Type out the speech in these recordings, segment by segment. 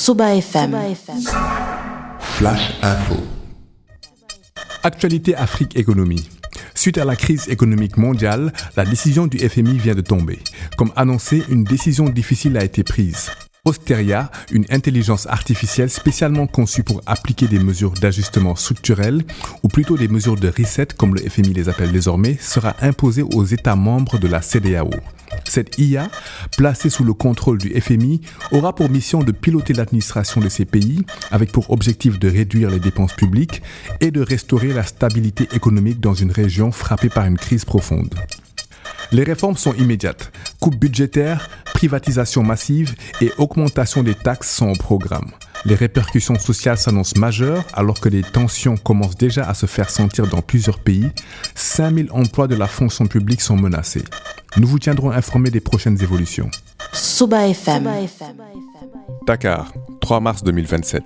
Suba FM. Flash Info. Actualité Afrique Économie. Suite à la crise économique mondiale, la décision du FMI vient de tomber. Comme annoncé, une décision difficile a été prise. Austeria, une intelligence artificielle spécialement conçue pour appliquer des mesures d'ajustement structurel, ou plutôt des mesures de reset, comme le FMI les appelle désormais, sera imposée aux États membres de la CEDEAO. Cette IA, placée sous le contrôle du FMI, aura pour mission de piloter l'administration de ces pays, avec pour objectif de réduire les dépenses publiques et de restaurer la stabilité économique dans une région frappée par une crise profonde. Les réformes sont immédiates. Coupes budgétaires, privatisation massive et augmentation des taxes sont au programme. Les répercussions sociales s'annoncent majeures alors que les tensions commencent déjà à se faire sentir dans plusieurs pays. 5000 emplois de la fonction publique sont menacés. Nous vous tiendrons informés des prochaines évolutions. Suba FM. Dakar, 3 mars 2027.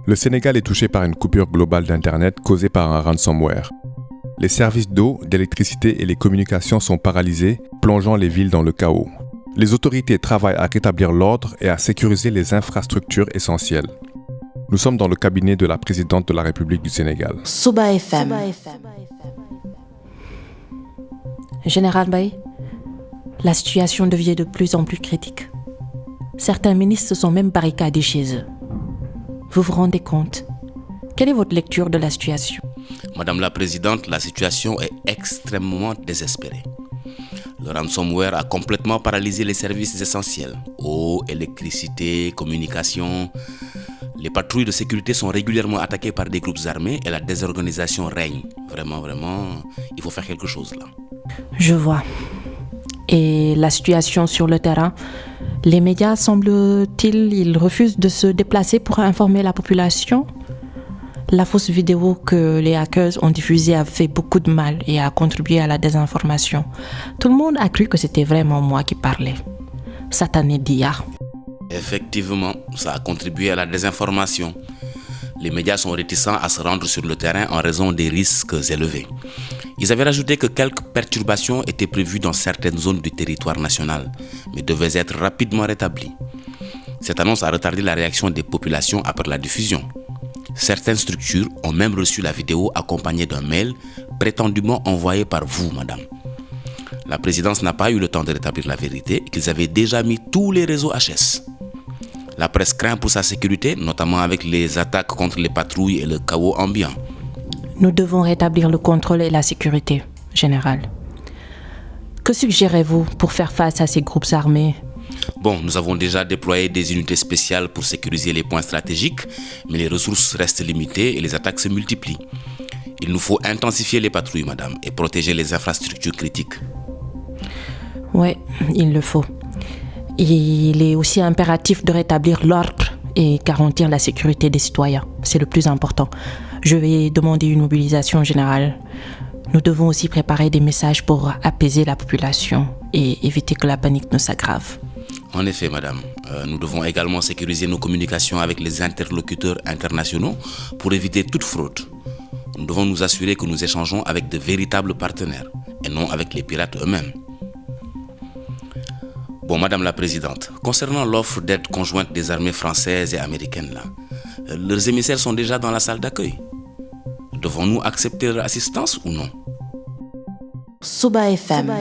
Le Sénégal est touché par une coupure globale d'Internet causée par un ransomware. Les services d'eau, d'électricité et les communications sont paralysés, plongeant les villes dans le chaos. Les autorités travaillent à rétablir l'ordre et à sécuriser les infrastructures essentielles. Nous sommes dans le cabinet de la présidente de la République du Sénégal. Suba FM. Général Baye, la situation devient de plus en plus critique. Certains ministres se sont même barricadés chez eux. Vous vous rendez compte? Quelle est votre lecture de la situation? Madame la Présidente, la situation est extrêmement désespérée. Le ransomware a complètement paralysé les services essentiels. Eau, électricité, communication. Les patrouilles de sécurité sont régulièrement attaquées par des groupes armés et la désorganisation règne. Vraiment, il faut faire quelque chose là. Je vois. Et la situation sur le terrain, les médias semble-t-il, ils refusent de se déplacer pour informer la population. La fausse vidéo que les hackers ont diffusée a fait beaucoup de mal et a contribué à la désinformation. Tout le monde a cru que c'était vraiment moi qui parlais. Satané d'IA. Effectivement, ça a contribué à la désinformation. Les médias sont réticents à se rendre sur le terrain en raison des risques élevés. Ils avaient rajouté que quelques perturbations étaient prévues dans certaines zones du territoire national, mais devaient être rapidement rétablies. Cette annonce a retardé la réaction des populations après la diffusion. Certaines structures ont même reçu la vidéo accompagnée d'un mail prétendument envoyé par vous, madame. La présidence n'a pas eu le temps de rétablir la vérité qu'ils avaient déjà mis tous les réseaux HS. La presse craint pour sa sécurité, notamment avec les attaques contre les patrouilles et le chaos ambiant. Nous devons rétablir le contrôle et la sécurité, général. Que suggérez-vous pour faire face à ces groupes armés ? Bon, nous avons déjà déployé des unités spéciales pour sécuriser les points stratégiques, mais les ressources restent limitées et les attaques se multiplient. Il nous faut intensifier les patrouilles, madame, et protéger les infrastructures critiques. Oui, il le faut. Il est aussi impératif de rétablir l'ordre et garantir la sécurité des citoyens. C'est le plus important. Je vais demander une mobilisation générale. Nous devons aussi préparer des messages pour apaiser la population et éviter que la panique ne s'aggrave. En effet, madame, nous devons également sécuriser nos communications avec les interlocuteurs internationaux pour éviter toute fraude. Nous devons nous assurer que nous échangeons avec de véritables partenaires et non avec les pirates eux-mêmes. Bon, madame la présidente, concernant l'offre d'aide conjointe des armées françaises et américaines, là, leurs émissaires sont déjà dans la salle d'accueil. Devons-nous accepter leur assistance ou non? Suba FM.